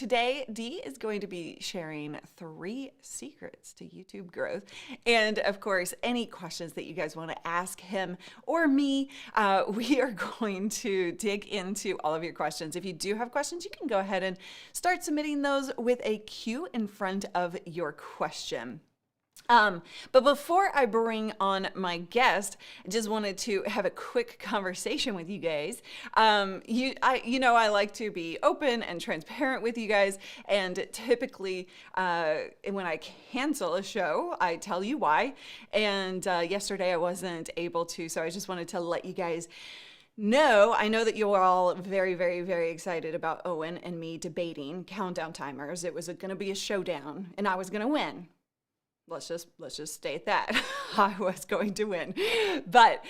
Today, Dee is going to be sharing 3 secrets to YouTube growth. And of course, any questions that you guys want to ask him or me, we are going to dig into all of your questions. If you do have questions, you can go ahead and start submitting those with a Q in front of your question. But before I bring on my guest, I just wanted to have a quick conversation with you guys. I like to be open and transparent with you guys, and typically when I cancel a show, I tell you why. And yesterday I wasn't able to, so I just wanted to let you guys know. I know that you are all very, very, very excited about Owen and me debating countdown timers. It was going to be a showdown, and I was going to win. Let's just state that I was going to win, but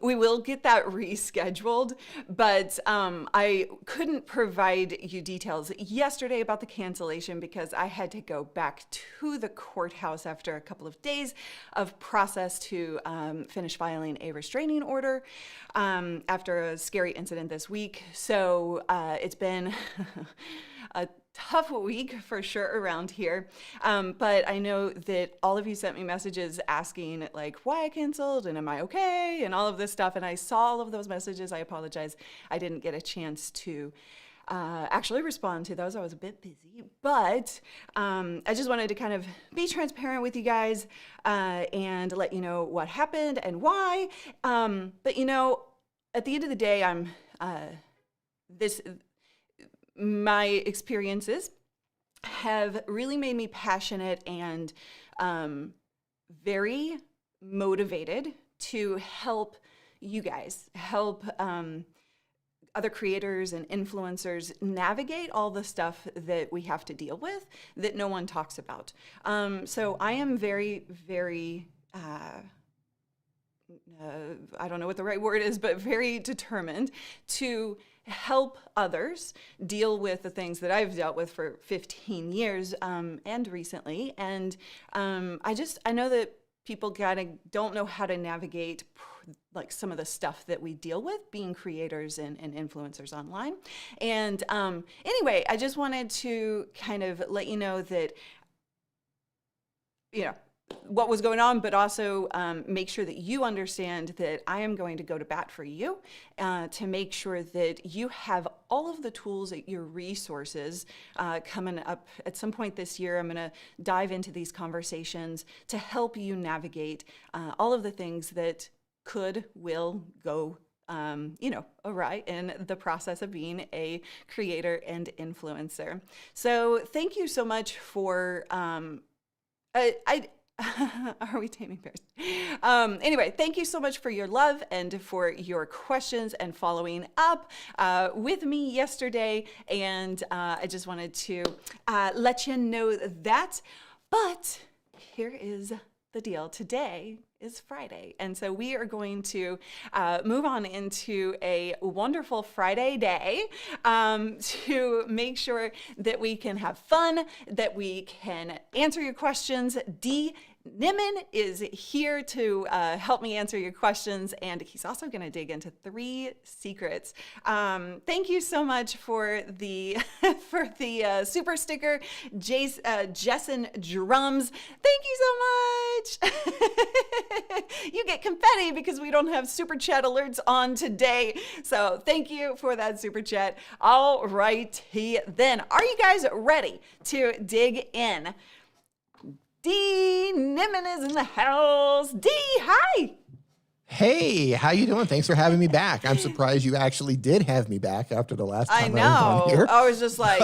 we will get that rescheduled. But I couldn't provide you details yesterday about the cancellation because I had to go back to the courthouse after a couple of days of process to finish filing a restraining order after a scary incident this week. So it's been a tough week for sure around here. But I know that all of you sent me messages asking like why I canceled and am I okay and all of this stuff. And I saw all of those messages. I apologize. I didn't get a chance to actually respond to those. I was a bit busy, but I just wanted to kind of be transparent with you guys and let you know what happened and why. But at the end of the day, my experiences have really made me passionate and very motivated to help you guys, help other creators and influencers navigate all the stuff that we have to deal with that no one talks about. So I am very, very I don't know what the right word is, but very determined to help others deal with the things that I've dealt with for 15 years and recently. And I know that people don't know how to navigate like some of the stuff that we deal with being creators and influencers online. And anyway, I just wanted to kind of let you know that, what was going on, but also make sure that you understand that I am going to go to bat for you to make sure that you have all of the tools at your resources coming up at some point this year. I'm going to dive into these conversations to help you navigate all of the things that will go awry in the process of being a creator and influencer. So thank you so much for, are we taming bears? Anyway, thank you so much for your love and for your questions and following up with me yesterday. And I just wanted to let you know that. But here is the deal. Today is Friday. And so we are going to move on into a wonderful Friday day to make sure that we can have fun, that we can answer your questions. Dee Nimmin is here to help me answer your questions, and he's also going to dig into 3 secrets. Thank you so much for the super sticker, Jessen Drums. Thank you so much. You get confetti because we don't have super chat alerts on today. So thank you for that super chat. All righty then. Are you guys ready to dig in? Dee Nimmin is in the house. Dee, hi. Hey, how you doing? Thanks for having me back. I'm surprised you actually did have me back after the last time I was on here. I was just like,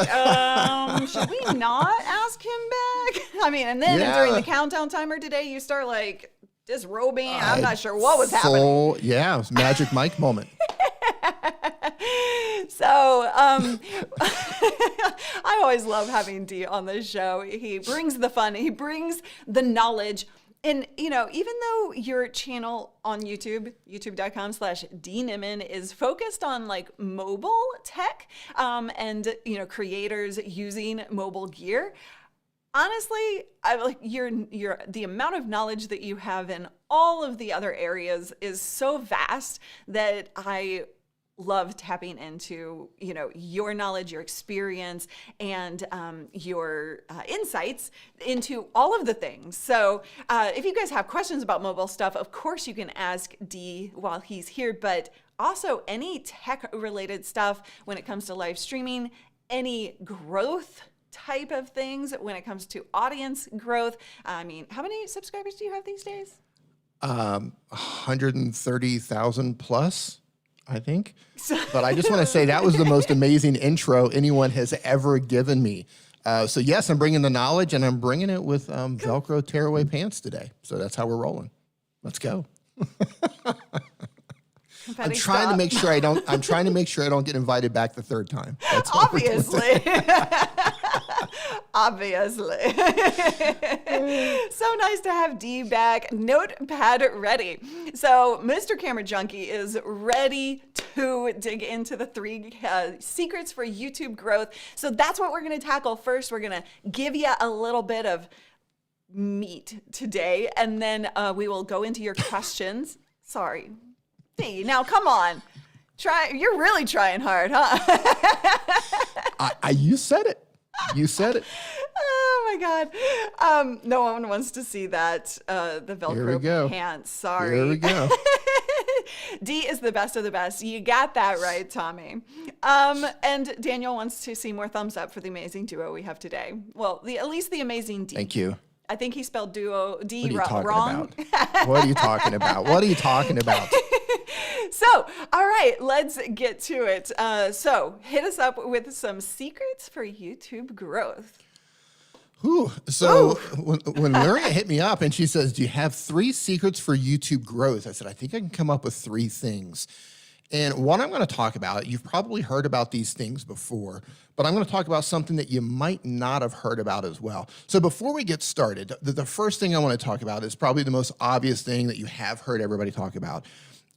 should we not ask him back? I mean, and then during the countdown timer today, you start like disrobing. I'm not sure what was happening. Yeah, it was Magic Mike moment. So I always love having Dee on the show. He brings the fun. He brings the knowledge. And, even though your channel on YouTube, youtube.com/Dee Nimmin, is focused on like mobile tech and, creators using mobile gear, honestly, the amount of knowledge that you have in all of the other areas is so vast that I love tapping into, your knowledge, your experience, and your insights into all of the things. So if you guys have questions about mobile stuff, of course you can ask D while he's here, but also any tech-related stuff when it comes to live streaming, any growth type of things when it comes to audience growth. I mean, how many subscribers do you have these days? 130,000 plus, I think. But I just want to say that was the most amazing intro anyone has ever given me. So yes, I'm bringing the knowledge, and I'm bringing it with Velcro tearaway pants today. So that's how we're rolling. Let's go. I'm trying to make sure I don't get invited back the third time. That's obviously. Obviously. So nice to have D back. Notepad ready. So Mr. Camera Junkie is ready to dig into the 3 secrets for YouTube growth. So that's what we're going to tackle first. We're going to give you a little bit of meat today, and then we will go into your questions. Sorry. D, now come on. You're really trying hard, huh? You said it. You said it. Oh my God. No one wants to see that. The Velcro pants. Sorry. Here we go. D is the best of the best. You got that right, Tommy. And Daniel wants to see more thumbs up for the amazing duo we have today. Well, at least the amazing D. Thank you. I think he spelled duo D wrong. About? What are you talking about? What are you talking about? So, all right, let's get to it. So hit us up with some secrets for YouTube growth. So when Luria hit me up and she says, do you have 3 secrets for YouTube growth? I said, I think I can come up with 3 things. And what I'm going to talk about, you've probably heard about these things before, but I'm going to talk about something that you might not have heard about as well. So before we get started, the first thing I want to talk about is probably the most obvious thing that you have heard everybody talk about,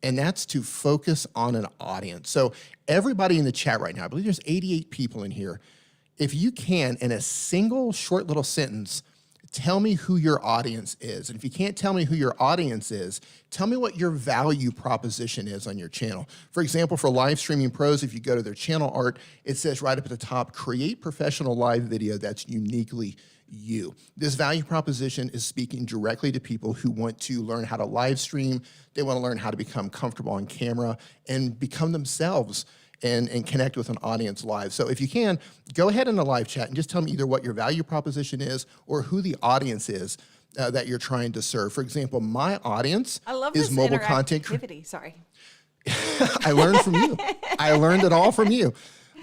and that's to focus on an audience. So everybody in the chat right now, I believe there's 88 people in here. If you can, in a single short little sentence, tell me who your audience is. And if you can't tell me who your audience is, tell me what your value proposition is on your channel. For example, for live streaming pros, if you go to their channel art, it says right up at the top, create professional live video that's uniquely you. This value proposition is speaking directly to people who want to learn how to live stream. They want to learn how to become comfortable on camera and become themselves and connect with an audience live. So if you can, go ahead in the live chat and just tell me either what your value proposition is or who the audience is that you're trying to serve. For example, my audience is mobile content. Sorry. I learned from you. I learned it all from you.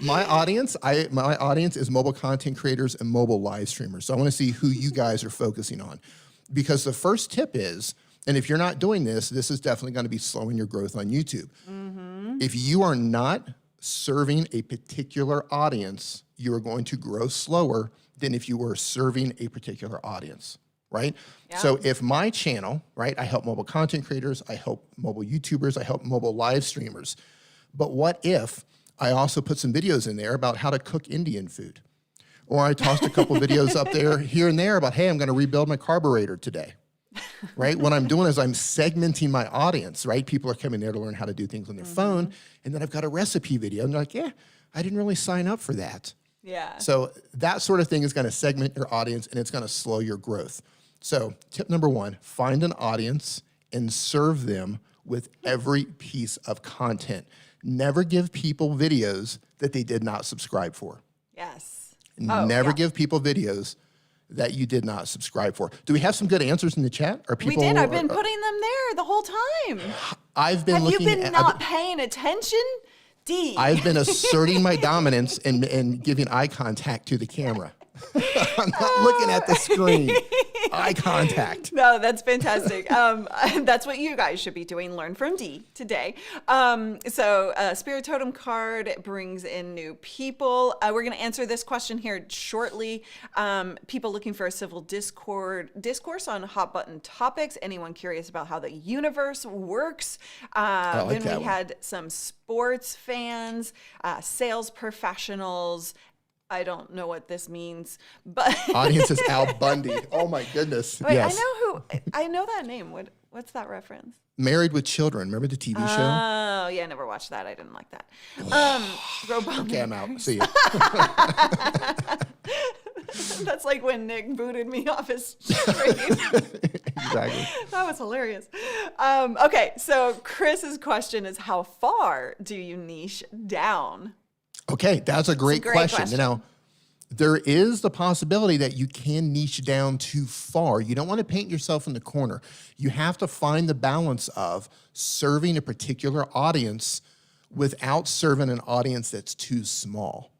My audience is mobile content creators and mobile live streamers. So I want to see who you guys are focusing on. Because the first tip is, and if you're not doing this, this is definitely going to be slowing your growth on YouTube. Mm-hmm. If you are not serving a particular audience, you are going to grow slower than if you were serving a particular audience, right? Yeah. So if my channel, right, I help mobile content creators, I help mobile YouTubers, I help mobile live streamers. But what if I also put some videos in there about how to cook Indian food? Or I tossed a couple videos up there here and there about, hey, I'm going to rebuild my carburetor today. Right? What I'm doing is I'm segmenting my audience, right? People are coming there to learn how to do things on their phone. And then I've got a recipe video. And they're like, yeah, I didn't really sign up for that. Yeah. So that sort of thing is going to segment your audience and it's going to slow your growth. So tip number 1, find an audience and serve them with every piece of content. Never give people videos that they did not subscribe for. Yes. Never give people videos that you did not subscribe for. Do we have some good answers in the chat? We did. I've been putting them there the whole time. Have you been not paying attention? D. I've been asserting my dominance and giving eye contact to the camera. I'm not looking at the screen. Eye contact. No, that's fantastic. That's what you guys should be doing. Learn from D today. So Spirit Totem card brings in new people. We're going to answer this question here shortly. People looking for a civil discourse on hot button topics. Anyone curious about how the universe works? Then we had some sports fans, sales professionals. I don't know what this means, but audience is Al Bundy. Oh my goodness! Wait, yes, I know that name. What What's that reference? Married with Children. Remember the TV show? Oh, yeah, I never watched that. I didn't like that. Robot Okay, I'm out. See ya. That's like when Nick booted me off his screen. Exactly. That was hilarious. Okay, so Chris's question is, how far do you niche down? Okay, that's a great, question. question. Now, there is the possibility that you can niche down too far. You don't want to paint yourself in the corner. You have to find the balance of serving a particular audience without serving an audience that's too small,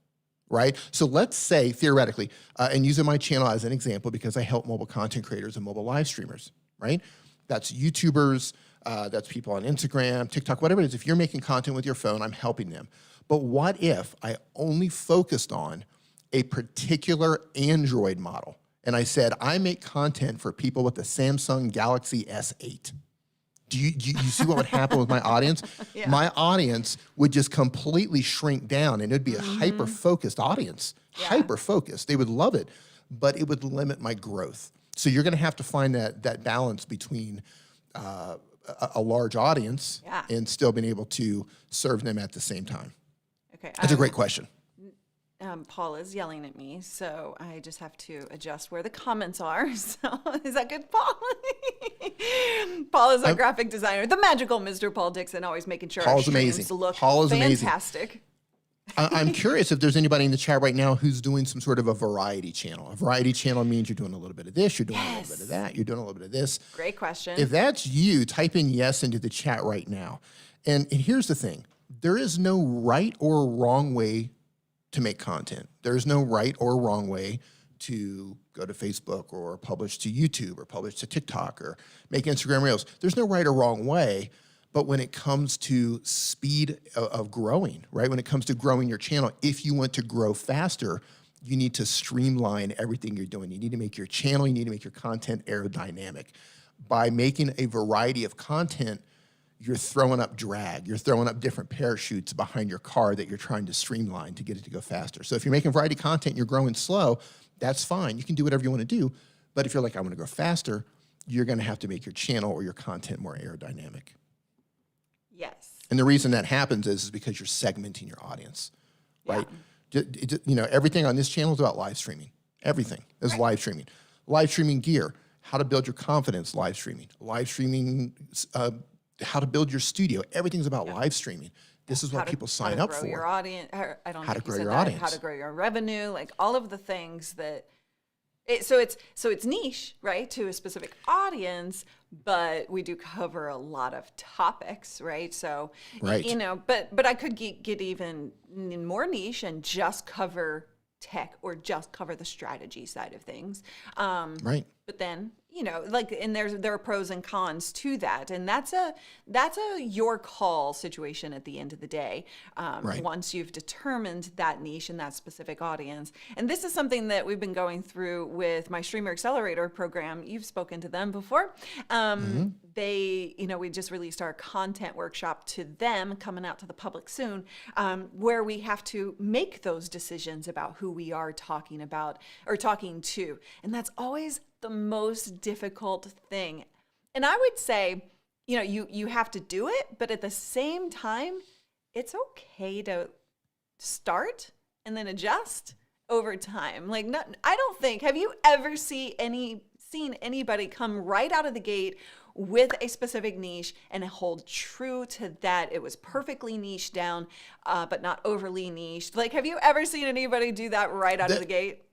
right? So let's say, theoretically, and using my channel as an example because I help mobile content creators and mobile live streamers, right? That's YouTubers, that's people on Instagram, TikTok, whatever it is. If you're making content with your phone, I'm helping them. But what if I only focused on a particular Android model? And I said, I make content for people with the Samsung Galaxy S8. Do you see what would happen with my audience? Yeah. My audience would just completely shrink down, and it'd be a hyper-focused audience, hyper-focused. They would love it, but it would limit my growth. So you're going to have to find that balance between a large audience and still being able to serve them at the same time. Okay, That's a great question. Paul is yelling at me, so I just have to adjust where the comments are. So is that good, Paul? Paul is our graphic designer, the magical Mr. Paul Dixon, always making sure Paul's our streams amazing. look Paul is amazing. fantastic. I'm curious if there's anybody in the chat right now who's doing some sort of a variety channel. A variety channel means you're doing a little bit of this, you're doing a little bit of that, you're doing a little bit of this. Great question. If that's you, type in yes into the chat right now. And here's the thing. There is no right or wrong way to make content. There's no right or wrong way to go to Facebook or publish to YouTube or publish to TikTok or make Instagram Reels. There's no right or wrong way. But when it comes to speed of growing, right? When it comes to growing your channel, if you want to grow faster, you need to streamline everything you're doing. You need to make your channel, you need to make your content aerodynamic. By making a variety of content, you're throwing up drag. You're throwing up different parachutes behind your car that you're trying to streamline to get it to go faster. So if you're making variety content and you're growing slow, that's fine. You can do whatever you want to do. But if you're like, I want to grow faster, you're going to have to make your channel or your content more aerodynamic. Yes. And the reason that happens is because you're segmenting your audience, right? You know, everything on this channel is about live streaming. Everything is live streaming. Live streaming gear, how to build your confidence live streaming. Live streaming, how to build your studio. Everything's about live streaming. This is what people sign up for. How to grow your audience. I don't know How to if you grow said your that. audience. How to grow your revenue, like all of the things that. So it's niche, right, to a specific audience, but we do cover a lot of topics, right? So, you know, but I could get even more niche and just cover tech or just cover the strategy side of things. Right. But then, you know, like, and there are pros and cons to that, and that's a your call situation at the end of the day. Once you've determined that niche and that specific audience, and this is something that we've been going through with my Streamer Accelerator program. You've spoken to them before. They, you know, we just released our content workshop to them, coming out to the public soon, where we have to make those decisions about who we are talking about or talking to, and that's always the most difficult thing. And I would say, you know, you have to do it, but at the same time, it's okay to start and then adjust over time. Like, I don't think, have you ever seen anybody come right out of the gate with a specific niche and hold true to that? It was perfectly niched down, but not overly niched. Like, have you ever seen anybody do that right out of the gate?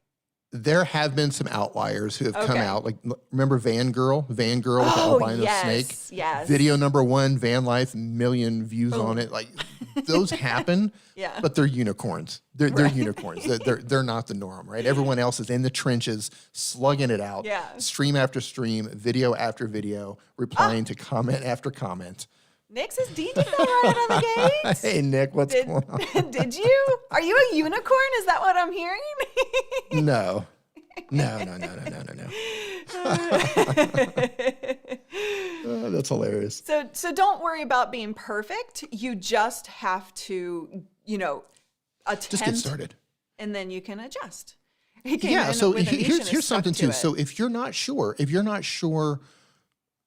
There have been some outliers who have come out. Like, remember Van Girl with the albino snake? Yes. Video number 1, van life, million views on it. Like, those happen, but they're unicorns. They're unicorns. They're not the norm, right? Everyone else is in the trenches, slugging it out, stream after stream, video after video, replying to comment after comment. Nick says, D did that right out of the gate. Hey, Nick, what's going on? Did you? Are you a unicorn? Is that what I'm hearing? No. That's hilarious. So don't worry about being perfect. You just have to, you know, attempt. Just get started. And then you can adjust. So here's something too. So if you're not sure,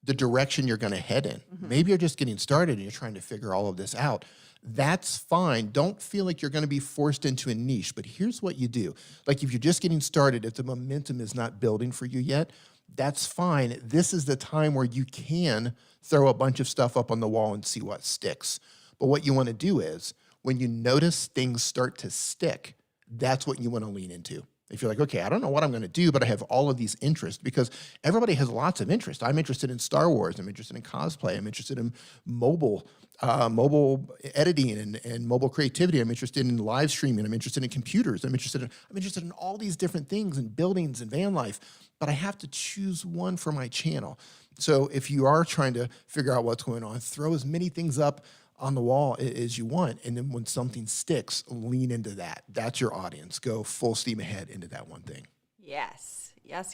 the direction you're going to head in. Maybe you're just getting started and you're trying to figure all of this out. That's fine. Don't feel like you're going to be forced into a niche. But here's what you do. Like if you're just getting started, if the momentum is not building for you yet, that's fine. This is the time where you can throw a bunch of stuff up on the wall and see what sticks. But what you want to do is when you notice things start to stick, that's what you want to lean into. If you're like, okay, I don't know what I'm going to do, but I have all of these interests, because everybody has lots of interests. I'm interested in Star Wars. I'm interested in cosplay. I'm interested in mobile editing and mobile creativity. I'm interested in live streaming. I'm interested in computers. I'm interested in all these different things and buildings and van life, but I have to choose one for my channel. So if you are trying to figure out what's going on, throw as many things up on the wall as you want. And then when something sticks, lean into that. That's your audience. Go full steam ahead into that one thing. Yes. Yes.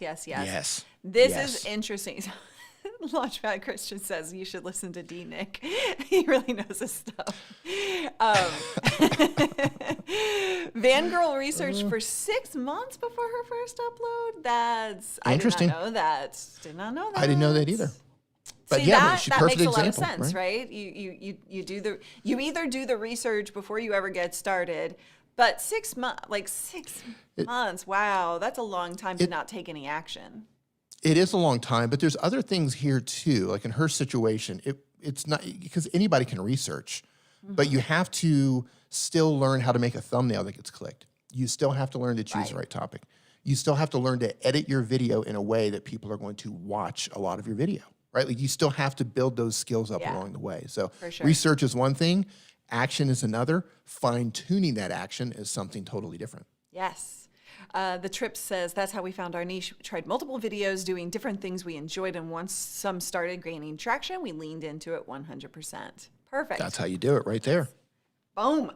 This is interesting. Launchpad Christian says you should listen to D. Nick. He really knows his stuff. Fangirl researched for 6 months before her first upload. That's interesting. I did not know that. I didn't know that either. But See, yeah, that perfect makes a lot of example, sense, right? You either do the research before you ever get started, but 6 months, wow, that's a long time to not take any action. It is a long time, but there's other things here too. Like in her situation, it's not because anybody can research, but you have to still learn how to make a thumbnail that gets clicked. You still have to learn to choose the right topic. You still have to learn to edit your video in a way that people are going to watch a lot of your video, right? Like you still have to build those skills up along the way. So research is one thing, action is another. Fine-tuning that action is something totally different. Yes. The Trip says, that's how we found our niche. We tried multiple videos doing different things we enjoyed, and once some started gaining traction, we leaned into it 100%. Perfect. That's how you do it right there. Boom.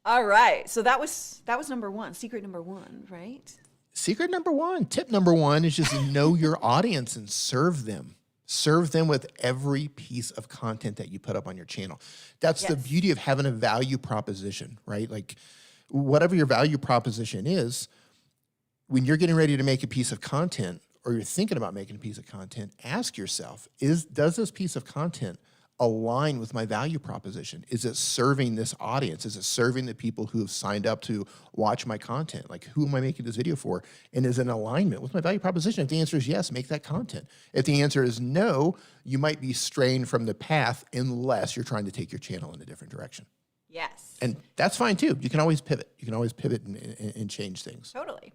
All right. So that was number one, secret number one, right? Secret number one, tip number one is just know your audience and serve them. Serve them with every piece of content that you put up on your channel. That's the beauty of having a value proposition, right? Like whatever your value proposition is, when you're getting ready to make a piece of content or you're thinking about making a piece of content, ask yourself, does this piece of content align with my value proposition? Is it serving this audience? Is it serving the people who have signed up to watch my content? Like, who am I making this video for? And is it in alignment with my value proposition? If the answer is yes, make that content. If the answer is no, you might be straying from the path unless you're trying to take your channel in a different direction. Yes. And that's fine too. You can always pivot. You can always pivot and change things. Totally.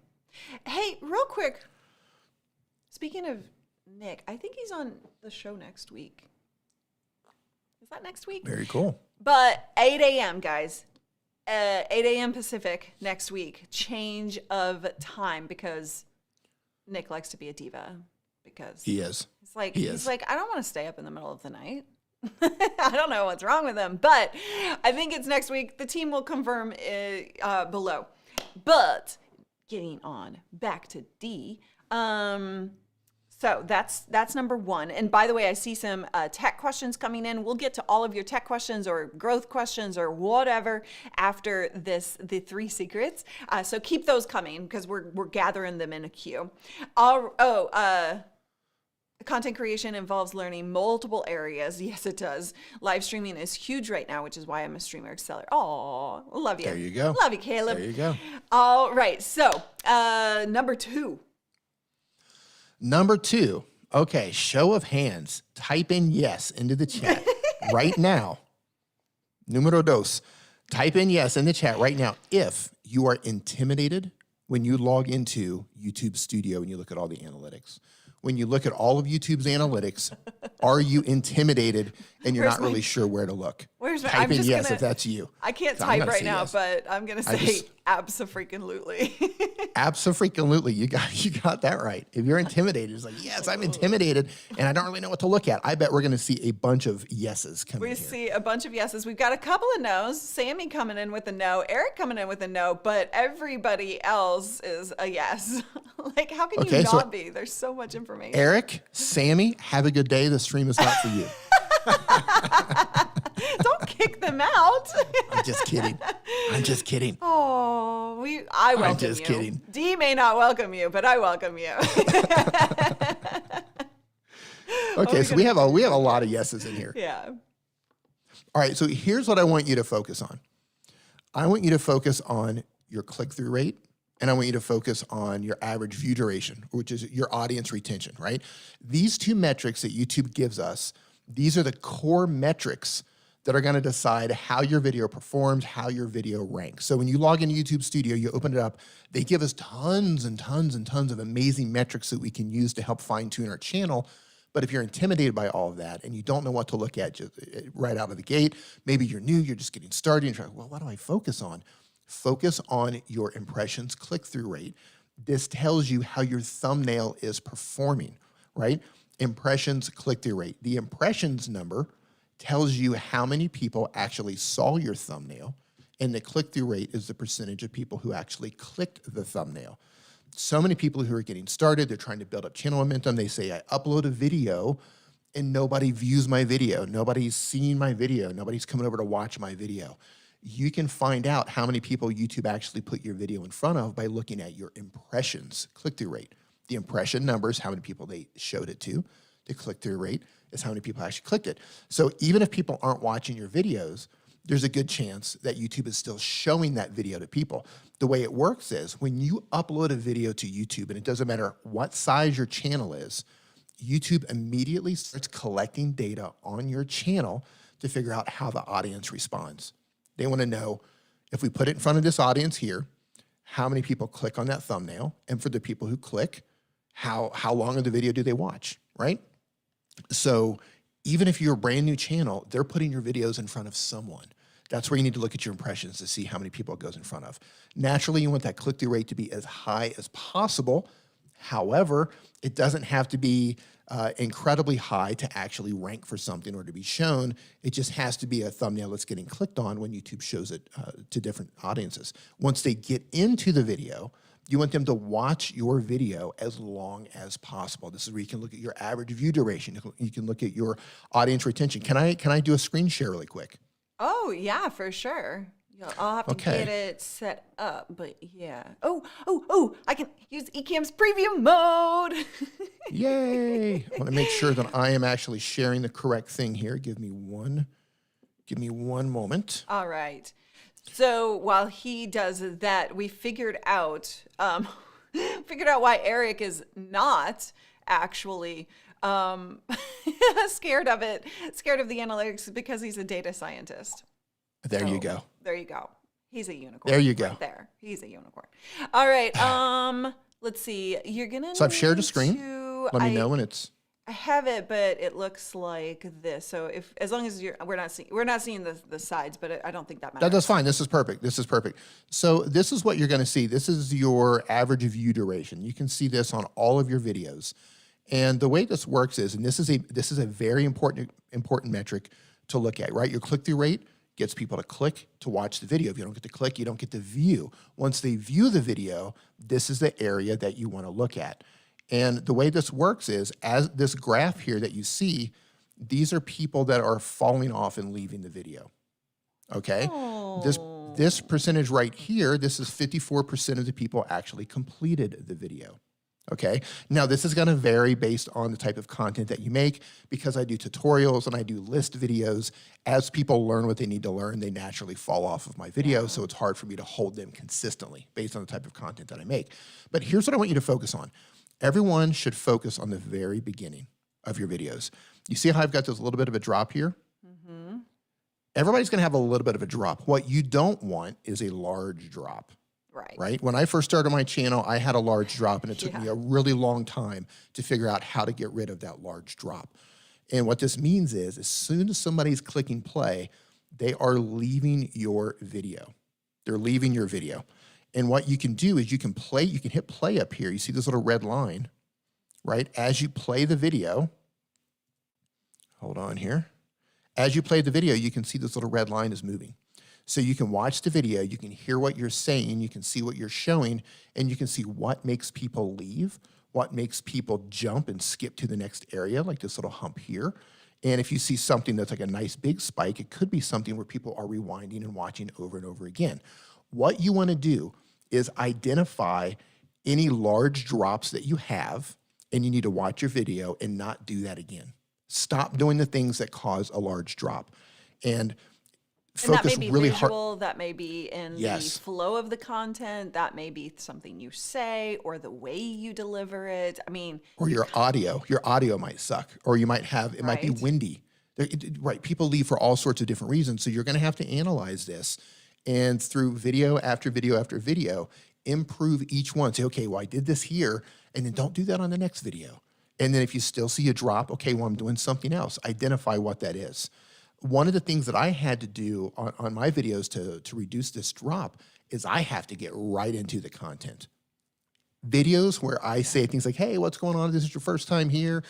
Hey, real quick, speaking of Nick, I think he's on the show next week. Is that next week? Very cool. But 8 a.m., guys. 8 a.m. Pacific next week. Change of time because Nick likes to be a diva. Because he is. He's like, I don't want to stay up in the middle of the night. I don't know what's wrong with him, but I think it's next week. The team will confirm below. But getting on back to D. So that's number one. And by the way, I see some tech questions coming in. We'll get to all of your tech questions or growth questions or whatever after the 3 secrets. So keep those coming because we're gathering them in a queue. Content creation involves learning multiple areas. Yes, it does. Live streaming is huge right now, which is why I'm a streamer exceller. Oh, love you. There you go. Love you, Caleb. There you go. All right. So number 2. Number 2. Okay, show of hands. Type in yes into the chat right now. Numero 2. Type in yes in the chat right now if you are intimidated when you log into YouTube Studio and you look at all the analytics. When you look at all of YouTube's analytics, are you intimidated and you're not really sure where to look? Type in yes if that's you. I can't type right now, but I'm going to say abso-freaking-lutely. Abso-freaking-lutely. You got that right. If you're intimidated, it's like, yes, I'm intimidated and I don't really know what to look at. I bet we're going to see a bunch of yeses coming in. We see a bunch of yeses. We've got a couple of no's. Sammy coming in with a no. Eric coming in with a no, but everybody else is a yes. Like, how can you not be? There's so much information. Eric, Sammy, have a good day. The stream is not for you. Don't kick them out. I'm just kidding. Oh, I welcome you. I'm just kidding. D may not welcome you, but I welcome you. Okay, we so we gonna have do? a lot of yeses in here. Yeah. All right, so here's what I want you to focus on. I want you to focus on your click-through rate, and I want you to focus on your average view duration, which is your audience retention, right? These two metrics that YouTube gives us, these are the core metrics that are gonna decide how your video performs, how your video ranks. So when you log into YouTube Studio, you open it up, they give us tons and tons and tons of amazing metrics that we can use to help fine-tune our channel. But if you're intimidated by all of that and you don't know what to look at just right out of the gate, maybe you're new, you're just getting started, and you're like, well, what do I focus on? Focus on your impressions click-through rate. This tells you how your thumbnail is performing, right? Impressions click-through rate. The impressions number tells you how many people actually saw your thumbnail, and the click-through rate is the percentage of people who actually clicked the thumbnail. So many people who are getting started, they're trying to build up channel momentum. They say, I upload a video and nobody views my video. Nobody's seeing my video. Nobody's coming over to watch my video. You can find out how many people YouTube actually put your video in front of by looking at your impressions click-through rate. The impression numbers, how many people they showed it to. The click-through rate is how many people actually clicked it. So even if people aren't watching your videos, there's a good chance that YouTube is still showing that video to people. The way it works is when you upload a video to YouTube, and it doesn't matter what size your channel is, YouTube immediately starts collecting data on your channel to figure out how the audience responds. They want to know, if we put it in front of this audience here, how many people click on that thumbnail, and for the people who click, how long of the video do they watch, right? So even if you're a brand new channel, they're putting your videos in front of someone. That's where you need to look at your impressions to see how many people it goes in front of. Naturally, you want that click-through rate to be as high as possible. However, it doesn't have to be incredibly high to actually rank for something or to be shown. It just has to be a thumbnail that's getting clicked on when YouTube shows it to different audiences. Once they get into the video, you want them to watch your video as long as possible. This is where you can look at your average view duration. You can look at your audience retention. Can I do a screen share really quick? Oh, yeah, for sure. Yeah, I'll have to get it set up, but yeah. Oh, I can use Ecamm's preview mode. Yay. I want to make sure that I am actually sharing the correct thing here. Give me one moment. All right. So while he does that, we figured out why Eric is not actually scared of the analytics, because he's a data scientist. There you go. There you go. He's a unicorn. There you go. Right there. He's a unicorn. All right. Let's see. You're gonna. So I've shared a screen. Let me know when it's. I have it, but it looks like this. So as long as we're not seeing the sides, but I don't think that matters. That's fine. This is perfect. This is perfect. So this is what you're going to see. This is your average view duration. You can see this on all of your videos. And the way this works is, and this is a very important metric to look at, right? Your click-through rate gets people to click to watch the video. If you don't get to click, you don't get to view. Once they view the video, this is the area that you want to look at. And the way this works is, as this graph here that you see, these are people that are falling off and leaving the video. Okay? Oh. This percentage right here, this is 54% of the people actually completed the video. Okay, now this is going to vary based on the type of content that you make. Because I do tutorials and I do list videos, as people learn what they need to learn, they naturally fall off of my video. So it's hard for me to hold them consistently based on the type of content that I make. But here's what I want you to focus on. Everyone should focus on the very beginning of your videos. You see how I've got this little bit of a drop here? Mm-hmm. Everybody's going to have a little bit of a drop. What you don't want is a large drop. Right? When I first started my channel, I had a large drop, and it took me a really long time to figure out how to get rid of that large drop. And what this means is, as soon as somebody's clicking play, they are leaving your video. They're leaving your video. And what you can do is you can hit play up here. You see this little red line, right? As you play the video, hold on here. As you play the video, you can see this little red line is moving. So you can watch the video, you can hear what you're saying, you can see what you're showing, and you can see what makes people leave, what makes people jump and skip to the next area, like this little hump here. And if you see something that's like a nice big spike, it could be something where people are rewinding and watching over and over again. What you want to do is identify any large drops that you have, and you need to watch your video and not do that again. Stop doing the things that cause a large drop. And And that may focus be really hard. visual, that may be in the Yes. flow of the content, that may be something you say or the way you deliver it. I mean, Or your audio might suck, or you might have, it might be Right. windy. Right. People leave for all sorts of different reasons. So you're going to have to analyze this and through video after video after video, improve each one. Say, okay, well, I did this here, and then don't do that on the next video. And then if you still see a drop, okay, well, I'm doing something else. Identify what that is. One of the things that I had to do on my videos to reduce this drop is I have to get right into the content. Videos where I say things like, hey, what's going on? This is your first time here.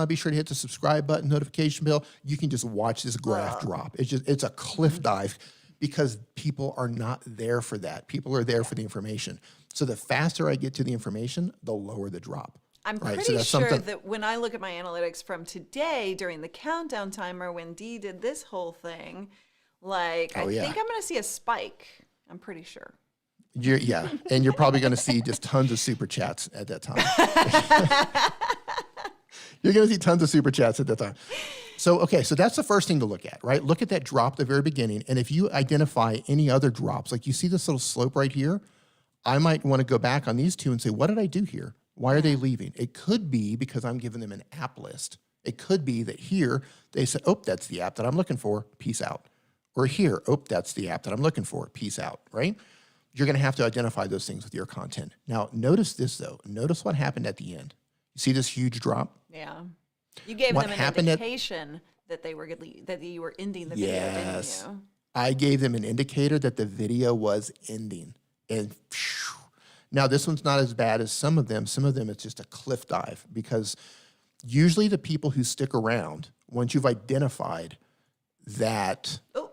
Be sure to hit the subscribe button, notification bell. You can just watch this graph drop. It's a cliff dive because people are not there for that. People are there for the information. So the faster I get to the information, the lower the drop. I'm Right, so pretty that's sure something- that when I look at my analytics from today during the countdown timer, when Dee did this whole thing, like, I yeah. think I'm going to see a spike. I'm pretty sure. Yeah, and you're probably going to see just tons of super chats at that time. You're going to see tons of super chats at that time. So, okay, so that's the first thing to look at, right? Look at that drop at the very beginning. And if you identify any other drops, like you see this little slope right here, I might want to go back on these two and say, what did I do here? Why are they leaving? It could be because I'm giving them an app list. It could be that here they said, oh, that's the app that I'm looking for. Peace out. Or here, oh, that's the app that I'm looking for. Peace out, right? You're going to have to identify those things with your content. Now, notice this, though. Notice what happened at the end. You see this huge drop? Yeah. You gave What them an happened at- indication that they were that you were ending the video, Yes. didn't you? I gave them an indicator that the video was ending. And phew. Now, this one's not as bad as some of them. Some of them, it's just a cliff dive because usually the people who stick around, once you've identified that, Oh,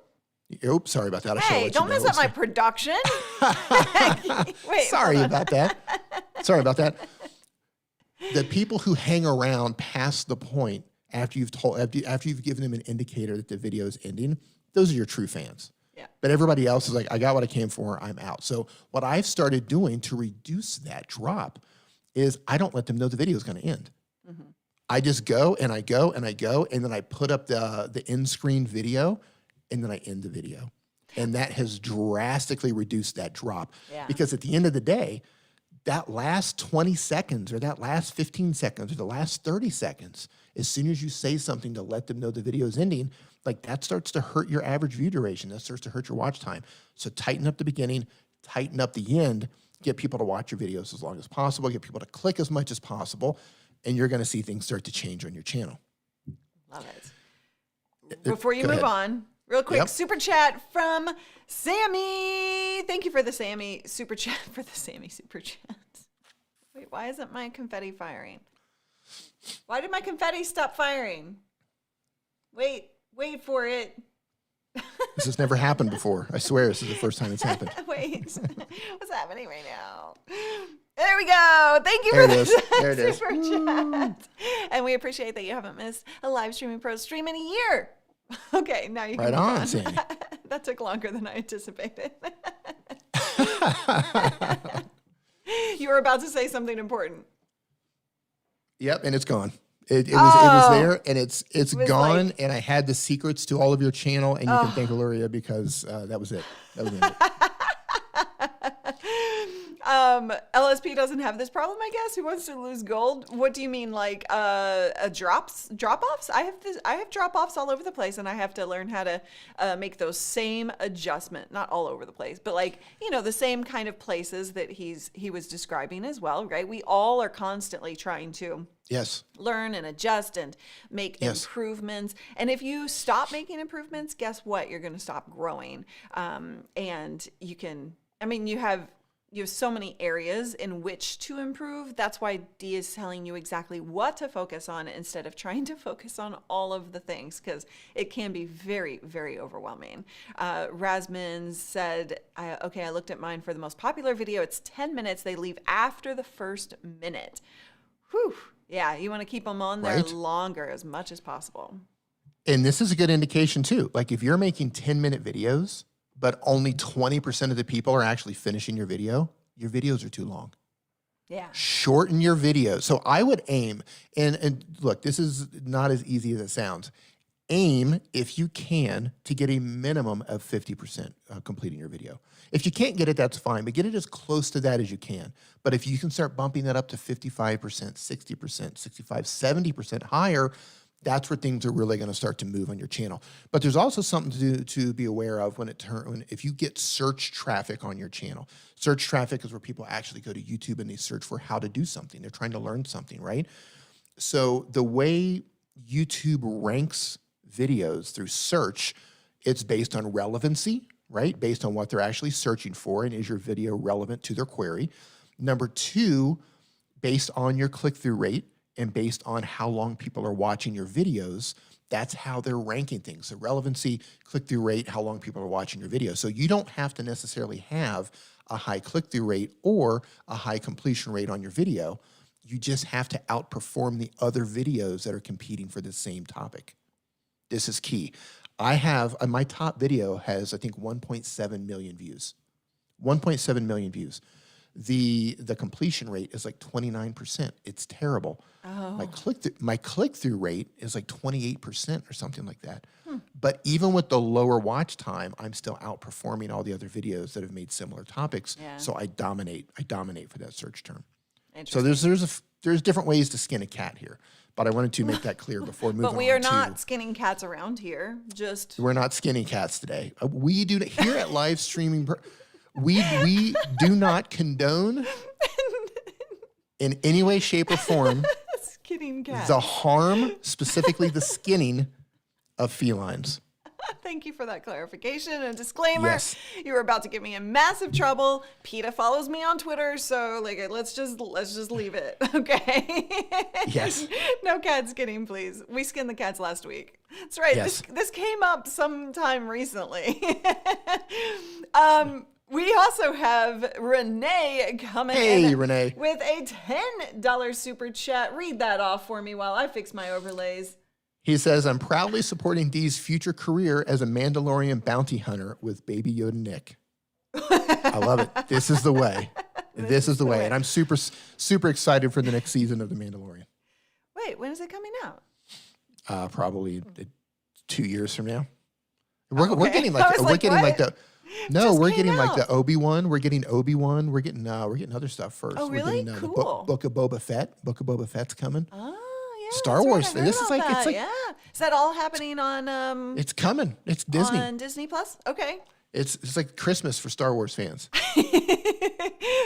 oops, sorry about that. I should've hey, let don't you mess know. up my production. Wait, Sorry hold on. about that. Sorry about that. The people who hang around past the point after you've given them an indicator that the video is ending, those are your true fans. Yeah. But everybody else is like, I got what I came for, I'm out. So what I've started doing to reduce that drop is I don't let them know the video is going to end. I just go and I go and I go, and then I put up the end screen video, and then I end the video. And that has drastically reduced that drop. Yeah. Because at the end of the day, that last 20 seconds or that last 15 seconds or the last 30 seconds, as soon as you say something to let them know the video is ending, like that starts to hurt your average view duration. That starts to hurt your watch time. So tighten up the beginning, tighten up the end, get people to watch your videos as long as possible, get people to click as much as possible, and you're going to see things start to change on your channel. Love it. Before you Go move ahead. on, real quick, Yep. super chat from Sammy. Thank you for the Sammy super chat. Wait, why isn't my confetti firing? Why did my confetti stop firing? Wait for it. This has never happened before. I swear this is the first time it's happened. Wait, what's happening right now? There we go. Thank you There for it this is. There it is. super chat. And we appreciate that you haven't missed a live streaming pro stream in a year. Okay, now you can Right move on, Sammy. That took longer than I anticipated. You were about to say something important. Yep, and it's gone. It was there, and it's was gone. like- And I had the secrets to all of your channel, and you can thank Illyria because that was it. That was it. LSP doesn't have this problem, I guess. Who wants to lose gold? What do you mean, like drop offs? I have drop offs all over the place, and I have to learn how to make those same adjustment. Not all over the place, but like the same kind of places that he was describing as well, right? We all are constantly trying to Yes. learn and adjust and make Yes. improvements. And if you stop making improvements, guess what? You're going to stop growing. And you can, you have so many areas in which to improve. That's why Dee is telling you exactly what to focus on instead of trying to focus on all of the things, because it can be very, very overwhelming. Rasmin said, I looked at mine for the most popular video. It's 10 minutes. They leave after the first minute. Whew. Yeah, you want to keep them on there Right. longer as much as possible. And this is a good indication too. Like if you're making 10-minute videos, but only 20% of the people are actually finishing your videos are too long. Yeah. Shorten your videos. So I would aim, and look, this is not as easy as it sounds. Aim, if you can, to get a minimum of 50% completing your video. If you can't get it, that's fine, but get it as close to that as you can. But if you can start bumping that up to 55%, 60%, 65, 70% higher, that's where things are really going to start to move on your channel. But there's also something to be aware of if you get search traffic on your channel. Search traffic is where people actually go to YouTube and they search for how to do something. They're trying to learn something, right? So the way YouTube ranks videos through search, it's based on relevancy, right? Based on what they're actually searching for, and is your video relevant to their query? Number two, based on your click-through rate and based on how long people are watching your videos, that's how they're ranking things. So relevancy, click-through rate, how long people are watching your video. So you don't have to necessarily have a high click-through rate or a high completion rate on your video. You just have to outperform the other videos that are competing for the same topic. This is key. My top video has, I think, 1.7 million views. 1.7 million views. The completion rate is like 29%. It's terrible. Oh. My click-through rate is like 28% or something like that. But even with the lower watch time, I'm still outperforming all the other videos that have made similar topics. Yeah. So I dominate for that search term. So Interesting. there's different ways to skin a cat here, but I wanted to make that clear before moving on. But we are not skinning cats around here. We're not skinning cats today. We do here at Live Streaming. We do not condone in any way, shape, or form Skinning cats. the harm, specifically the skinning of felines. Thank you for that clarification and disclaimer. Yes. You were about to get me in massive trouble. PETA follows me on Twitter, so let's just leave it, okay? Yes. No cat skinning, please. We skinned the cats last week. That's right. Yes. This came up sometime recently. We also have Renee coming in Renee. with a $10 super chat. Read that off for me while I fix my overlays. He says, I'm proudly supporting Dee's future career as a Mandalorian bounty hunter with Baby Yoda Nick. I love it. This is the way. This is the way. And I'm super, super excited for the next season of The Mandalorian. Wait, when is it coming out? Probably 2 years from now. We're Okay. getting I was we're like, getting what? like no, Just we're came getting like out. the Obi-Wan. We're getting Obi-Wan. We're getting other stuff first. Oh, really? We're getting, Cool. the Book of Boba Fett. Book of Boba Fett's coming. Oh, yeah. Star that's right, Wars. I heard This is about like- it's that. like- yeah. Is that all happening on It's coming. It's Disney. on Disney Plus? Okay. It's like Christmas for Star Wars fans.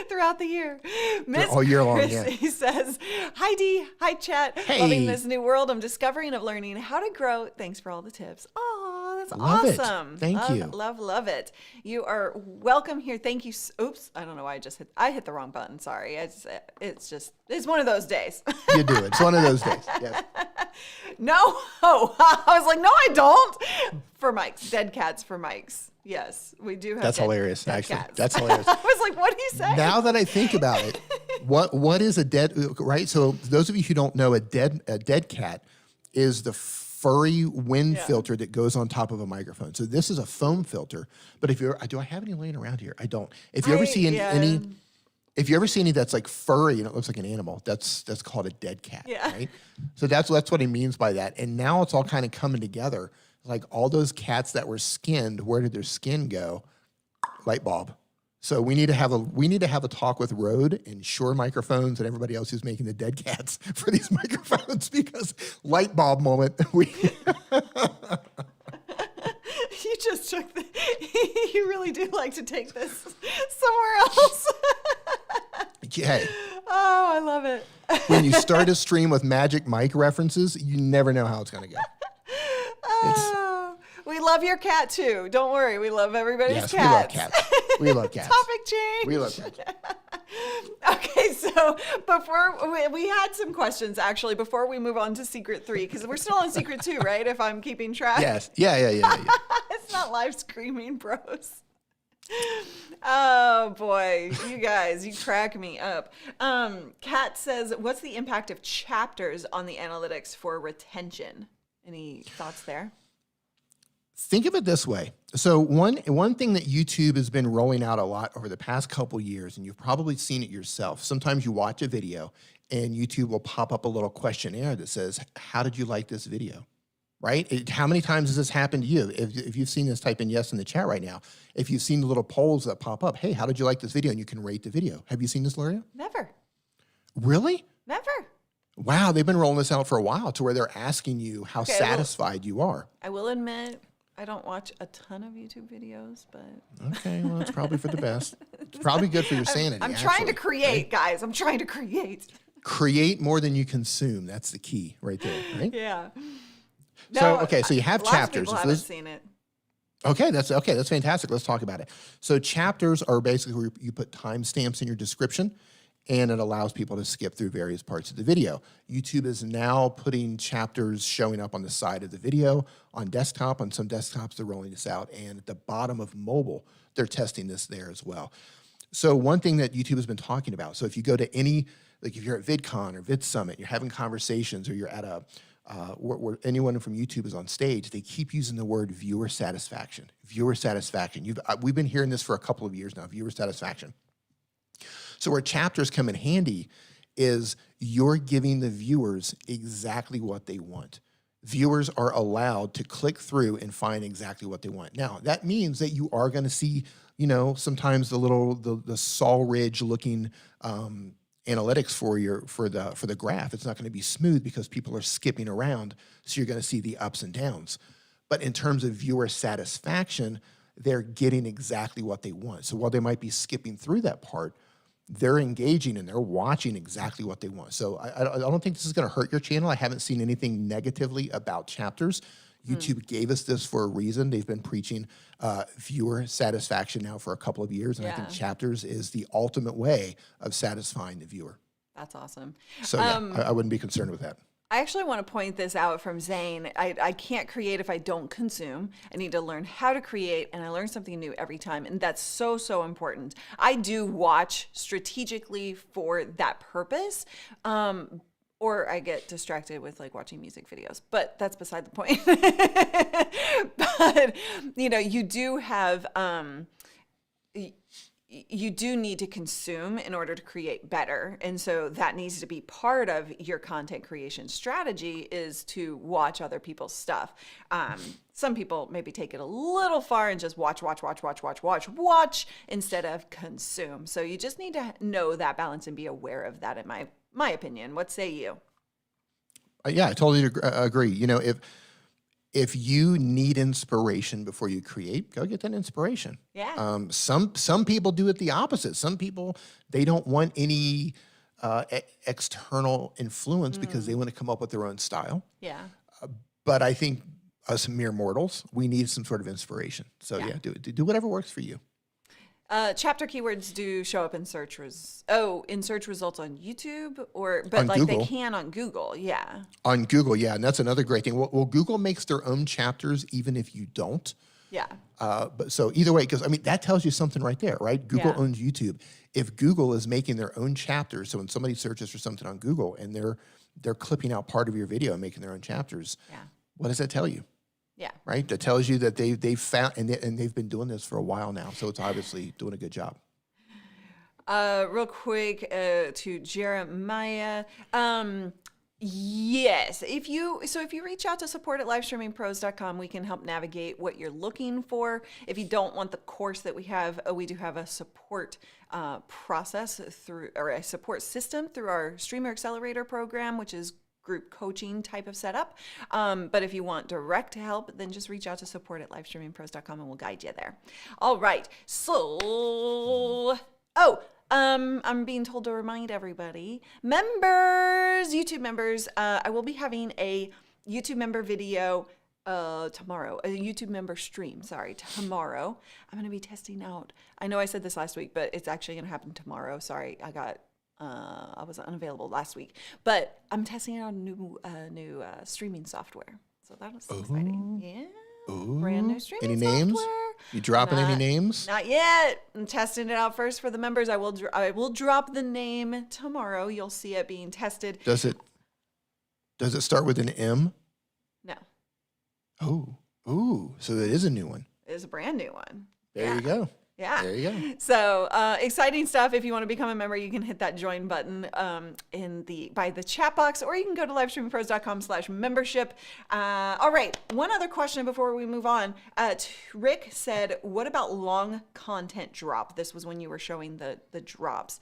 Throughout the year. Miss all year long, yeah. Chrissy says, hi Dee, hi chat. Hey. Loving this new world I'm discovering of learning how to grow. Thanks for all the tips. Oh, that's Love it. awesome. Thank love, you. Love it. You are welcome here. Thank you. Oops, I don't know why I hit the wrong button. Sorry. It's one of those days. You do it. It's one of those days. Yes. No. Oh, I was like, no, I don't. For mics, dead cats for mics. Yes, we do have. That's dead- hilarious. dead Actually, cats. that's hilarious. I was like, what do you say? Now that I think about it, what is a dead, right? So those of you who don't know, a dead cat is the furry wind Yeah. filter that goes on top of a microphone. So this is a foam filter. But do I have any laying around here? I don't. If you ever see any, if you ever see any that's like furry and it looks like an animal, that's called a dead cat. Yeah. Right. So that's what he means by that. And now it's all kind of coming together. Like all those cats that were skinned, where did their skin go? Light bulb. So we need to have a talk with Rode and Shure microphones and everybody else who's making the dead cats for these microphones, because light bulb moment. You just took you really do like to take this somewhere else. Hey, Oh, I love it. when you start a stream with magic mic references, you never know how it's going to go. Oh, we love your cat too. Don't worry, we love everybody's Yes, cats. we love cats. We love cats. Topic change. We love cats. Okay, so before we had some questions actually before we move on to Secret 3, because we're still on Secret 2, right? If I'm keeping track. Yes. Yeah. It's not live screaming, bros. Oh boy, you guys, you crack me up. Kat says, what's the impact of chapters on the analytics for retention? Any thoughts there? Think of it this way. So one thing that YouTube has been rolling out a lot over the past couple years, and you've probably seen it yourself. Sometimes you watch a video and YouTube will pop up a little questionnaire that says, how did you like this video? Right? How many times has this happened to you? If you've seen this, type in yes in the chat right now. If you've seen the little polls that pop up, hey, how did you like this video? And you can rate the video. Have you seen this, Luria? Never. Really? Never. Wow, they've been rolling this out for a while to where they're asking you how satisfied you are. I will admit, I don't watch a ton of YouTube videos, but okay, well, it's probably for the best. It's probably good for your sanity. I'm trying to create, guys. I'm trying to create. Create more than you consume. That's the key right there, right? Yeah. So, okay, so you have chapters. People haven't seen it. Okay, that's fantastic. Let's talk about it. So chapters are basically where you put timestamps in your description, and it allows people to skip through various parts of the video. YouTube is now putting chapters showing up on the side of the video, on desktop. On some desktops, they're rolling this out, and at the bottom of mobile, they're testing this there as well. So one thing that YouTube has been talking about, so if you go to any, like if you're at VidCon or VidSummit, you're having conversations, or you're at a, where anyone from YouTube is on stage, they keep using the word viewer satisfaction. Viewer satisfaction. We've been hearing this for a couple of years now, viewer satisfaction. So where chapters come in handy is you're giving the viewers exactly what they want. Viewers are allowed to click through and find exactly what they want. Now, that means that you are going to see, you know, sometimes the Saul Ridge looking analytics for the graph. It's not going to be smooth because people are skipping around, so you're going to see the ups and downs. But in terms of viewer satisfaction, they're getting exactly what they want. So while they might be skipping through that part, they're engaging and they're watching exactly what they want. So I don't think this is going to hurt your channel. I haven't seen anything negatively about chapters. YouTube gave us this for a reason. They've been preaching viewer satisfaction now for a couple of years, and I think chapters is the ultimate way of satisfying the viewer. That's awesome. So yeah, I wouldn't be concerned with that. I actually want to point this out from Zane. I can't create if I don't consume. I need to learn how to create, and I learn something new every time, and that's so, so important. I do watch strategically for that purpose, or I get distracted with like watching music videos, but that's beside the point. But, you know, you do have... you do need to consume in order to create better. And so that needs to be part of your content creation strategy, is to watch other people's stuff. Some people maybe take it a little far and just watch instead of consume. So you just need to know that balance and be aware of that, in my opinion. What say you? Yeah, I totally agree. You know, if you need inspiration before you create, go get that inspiration. Yeah. Some people do it the opposite. Some people, they don't want any external influence because they want to come up with their own style. Yeah. But I think us mere mortals, we need some sort of inspiration. So yeah, do whatever works for you. Chapter keywords do show up in search results on YouTube, but on like Google. they can on Google, yeah. On Google, yeah, and that's another great thing. Well, Google makes their own chapters even if you don't. Yeah. But so either way, because I mean that tells you something right there, right? Google owns YouTube. If Google is making their own chapters, so when somebody searches for something on Google and they're clipping out part of your video and making their own chapters, what does that tell you? Yeah. Right? That tells you that they've found, and they've been doing this for a while now. So it's obviously doing a good job. Real quick to Jeremiah. Yes. If you reach out to support@livestreamingpros.com, we can help navigate what you're looking for. If you don't want the course that we have, we do have a support process or a support system through our Streamer Accelerator program, which is group coaching type of setup. But if you want direct help, then just reach out to support@livestreamingpros.com and we'll guide you there. All right. So, I'm being told to remind everybody, YouTube members, I will be having a YouTube member video tomorrow, a YouTube member stream, tomorrow. I'm going to be testing out. I know I said this last week, but it's actually going to happen tomorrow. Sorry, I was unavailable last week, but I'm testing out a new streaming software. So that was exciting. Yeah. Ooh. Brand new streaming any software. Names? You dropping any names? Not yet. I'm testing it out first for the members. I will drop the name tomorrow. You'll see it being tested. Does it start with an M? No. Oh. Ooh, so it is a new one. It is a brand new one. There you go. Yeah. There you go. So exciting stuff. If you want to become a member, you can hit that join button by the chat box, or you can go to livestreamingpros.com/membership. All right. One other question before we move on. Rick said, what about long content drop? This was when you were showing the drops.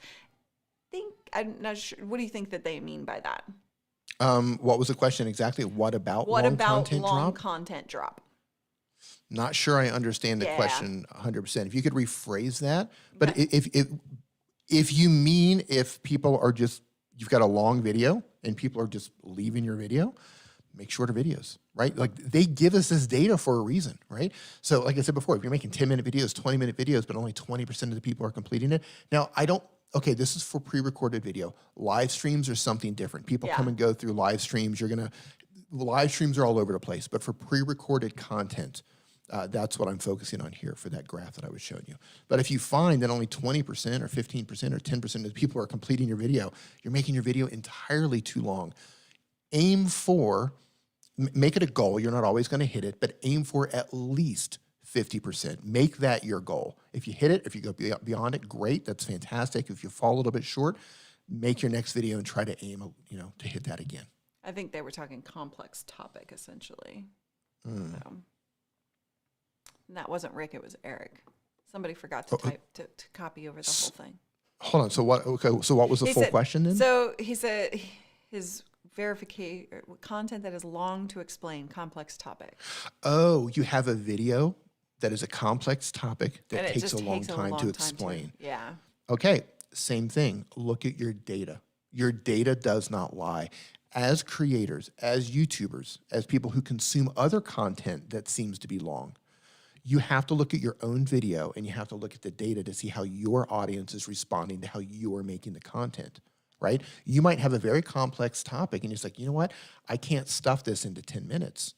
I'm not sure. What do you think that they mean by that? What was the question exactly? What about long content drop? Not sure I understand the question 100%. If you could rephrase that, but if you mean if people are just, you've got a long video and people are just leaving your video, make shorter videos, right? Like they give us this data for a reason, right? So like I said before, if you're making 10-minute videos, 20-minute videos, but only 20% of the people are completing it. Now okay, this is for pre-recorded video. Live streams are something different. People come and go through live streams. Live streams are all over the place, but for pre-recorded content, that's what I'm focusing on here for that graph that I was showing you. But if you find that only 20% or 15% or 10% of the people are completing your video, you're making your video entirely too long. Make it a goal. You're not always going to hit it, but aim for at least 50%. Make that your goal. If you hit it, if you go beyond it, great. That's fantastic. If you fall a little bit short, make your next video and try to aim, to hit that again. I think they were talking complex topic, essentially. So. And that wasn't Rick, it was Eric. Somebody forgot to to copy over the whole thing. Hold on. So what was the full question then? So he said his verification content that is long to explain, complex topic. Oh, you have a video that is a complex topic that takes a long time to explain. Yeah. Okay. Same thing. Look at your data. Your data does not lie. As creators, as YouTubers, as people who consume other content that seems to be long, you have to look at your own video and you have to look at the data to see how your audience is responding to how you are making the content, right? You might have a very complex topic and it's like, you know what? I can't stuff this into 10 minutes.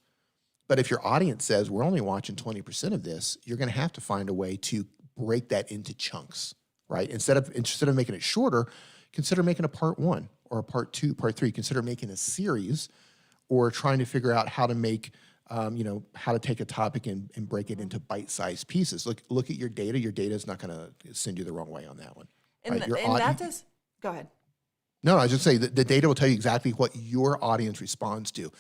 But if your audience says, we're only watching 20% of this, you're going to have to find a way to break that into chunks, right? Instead of making it shorter, consider making a part 1 or a part 2, part 3. Consider making a series or trying to figure out how to make how to take a topic and break it into bite-sized pieces. Look at your data. Your data is not going to send you the wrong way on that one. Go ahead. No, I was just saying the data will tell you exactly what your audience responds to.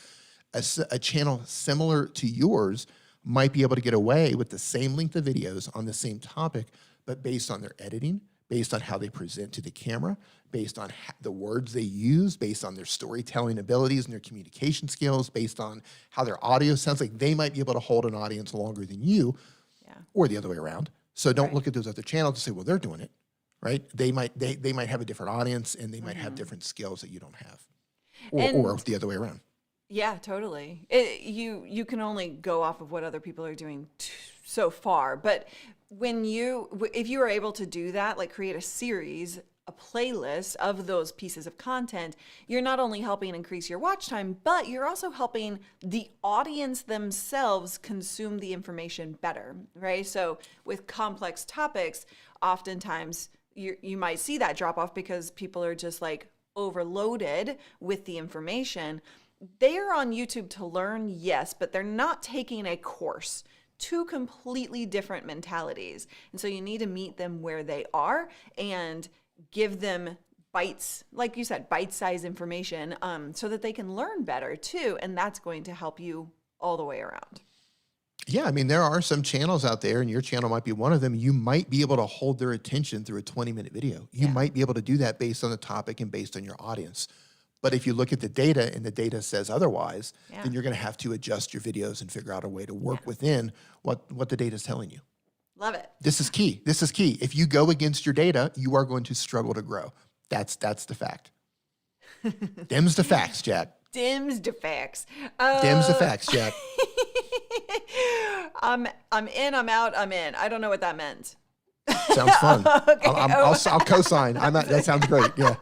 A channel similar to yours might be able to get away with the same length of videos on the same topic, but based on their editing, based on how they present to the camera, based on the words they use, based on their storytelling abilities and their communication skills, based on how their audio sounds, like they might be able to hold an audience longer than you, or the other way around. So don't look at those other channels and say, well, they're doing it, right? They might have a different audience and they might have different skills that you don't have, or the other way around. Yeah, totally. You can only go off of what other people are doing so far, but if you are able to do that, like create a series, a playlist of those pieces of content, you're not only helping increase your watch time, but you're also helping the audience themselves consume the information better, right? So with complex topics, oftentimes you might see that drop off because people are just like overloaded with the information. They are on YouTube to learn, yes, but they're not taking a course. Two completely different mentalities. And so you need to meet them where they are and give them bites, like you said, bite-sized information so that they can learn better too. And that's going to help you all the way around. Yeah, I mean, there are some channels out there, and your channel might be one of them. You might be able to hold their attention through a 20-minute video. You might be able to do that based on the topic and based on your audience. But if you look at the data and the data says otherwise, then you're going to have to adjust your videos and figure out a way to work within what the data is telling you. Love it. This is key. This is key. If you go against your data, you are going to struggle to grow. That's the fact. Them's the facts, Jack. Them's the facts. Them's the facts, Jack. I'm in, I'm out, I'm in. I don't know what that meant. Sounds fun. Okay. I'll co-sign. That sounds great. Yeah,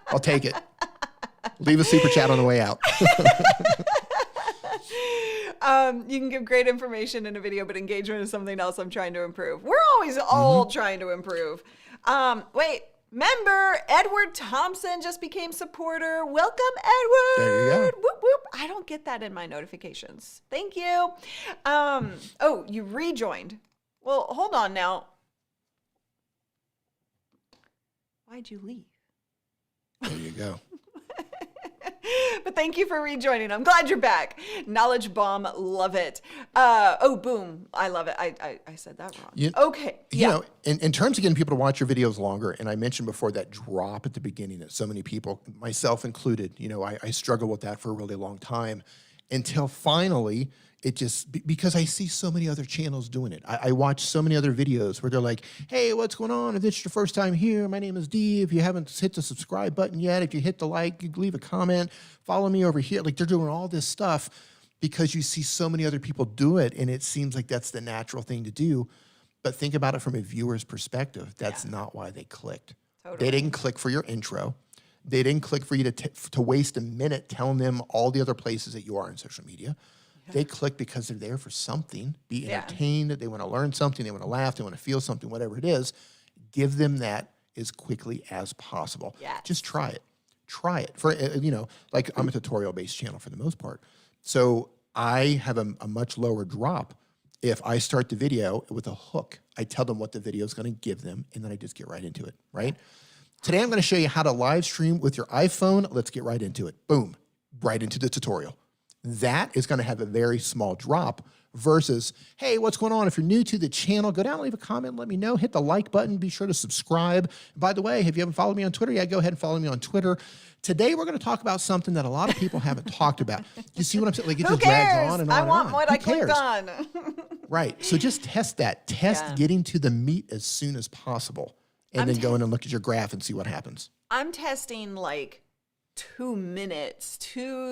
I'll take it. Leave a super chat on the way out. You can give great information in a video, but engagement is something else I'm trying to improve. We're always all trying to improve. Wait, member Edward Thompson just became supporter. Welcome, Edward. There you go. Whoop, whoop. I don't get that in my notifications. Thank you. Oh, you rejoined. Well, hold on now. Why'd you leave? There you go. But thank you for rejoining. I'm glad you're back. Knowledge bomb, love it. Oh, boom, I love it. I said that wrong. Okay, You know, in terms of getting people to watch your videos longer, and I mentioned before that drop at the beginning that so many people, myself included, you know, I struggled with that for a really long time until finally it just, because I see so many other channels doing it. I watch so many other videos where they're like, hey, what's going on? If it's your first time here, my name is Dee. If you haven't hit the subscribe button yet, if you hit the like, you leave a comment, follow me over here. Like they're doing all this stuff because you see so many other people do it and it seems like that's the natural thing to do. But think about it from a viewer's perspective. That's not why they clicked. Totally. They didn't click for your intro. They didn't click for you to waste a minute telling them all the other places that you are in social media. They click because they're there for something, be entertained, they want to learn something, they want to laugh, they want to feel something, whatever it is. Give them that as quickly as possible. Yes. Just try it. Try it. For, you know, like I'm a tutorial-based channel for the most part. So I have a much lower drop if I start the video with a hook. I tell them what the video is going to give them, and then I just get right into it, right? Today I'm going to show you how to live stream with your iPhone. Let's get right into it. Boom, right into the tutorial. That is going to have a very small drop versus, hey, what's going on? If you're new to the channel, go down and leave a comment, let me know, hit the like button, be sure to subscribe. By the way, if you haven't followed me on Twitter yet, go ahead and follow me on Twitter. Today, we're going to talk about something that a lot of people haven't talked about. You see what I'm saying? Like it Who just cares? drags on and on I and want on. what Who I clicked cares? on. Right. So just test that. Test getting to the meat as soon as possible. And then go in and look at your graph and see what happens. I'm testing like 2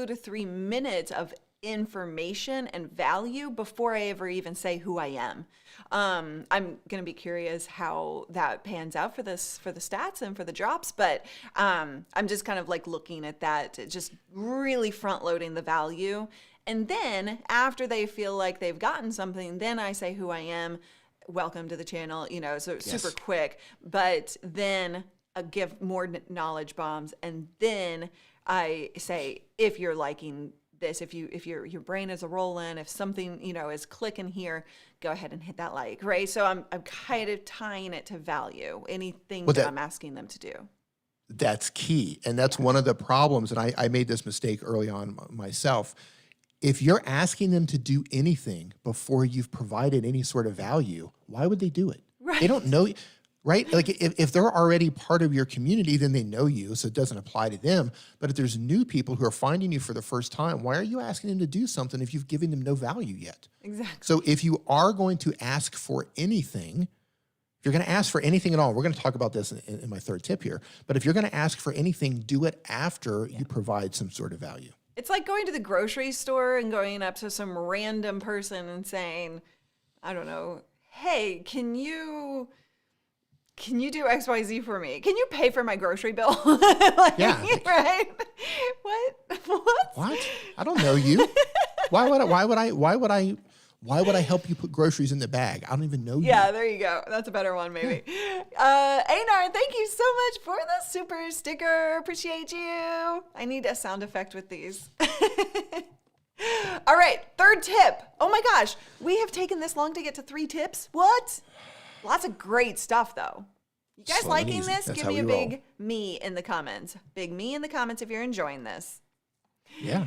to 3 minutes of information and value before I ever even say who I am. I'm going to be curious how that pans out for the stats and for the drops, but I'm just kind of like looking at that, just really front loading the value. And then after they feel like they've gotten something, then I say who I am. Welcome to the channel, you know, so super quick, but then I give more knowledge bombs. And then I say, if you're liking this, if your brain is a rolling, if something, you know, is clicking here, go ahead and hit that like, right? So I'm kind of tying it to value, anything that I'm asking them to do. That's key. And that's one of the problems. And I made this mistake early on myself. If you're asking them to do anything before you've provided any sort of value, why would they do it? Right. They don't know, right? Like if they're already part of your community, then they know you, so it doesn't apply to them. But if there's new people who are finding you for the first time, why are you asking them to do something if you've given them no value yet? Exactly. So if you are going to ask for anything, if you're going to ask for anything at all, we're going to talk about this in my third tip here, but if you're going to ask for anything, do it after you provide some sort of value. It's like going to the grocery store and going up to some random person and saying, I don't know, hey, can you do XYZ for me? Can you pay for my grocery bill? Like, Yeah. Right? What? I don't know you. Why would I help you put groceries in the bag? I don't even know you. Yeah, there you go. That's a better one, maybe. Einar, thank you so much for the super sticker. Appreciate you. I need a sound effect with these. All right, third tip. Oh my gosh, we have taken this long to get to 3 tips. What? Lots of great stuff, though. You guys Slow and liking easy. this? That's Give how me a we roll. big me in the comments. Big me in the comments if you're enjoying this. Yeah.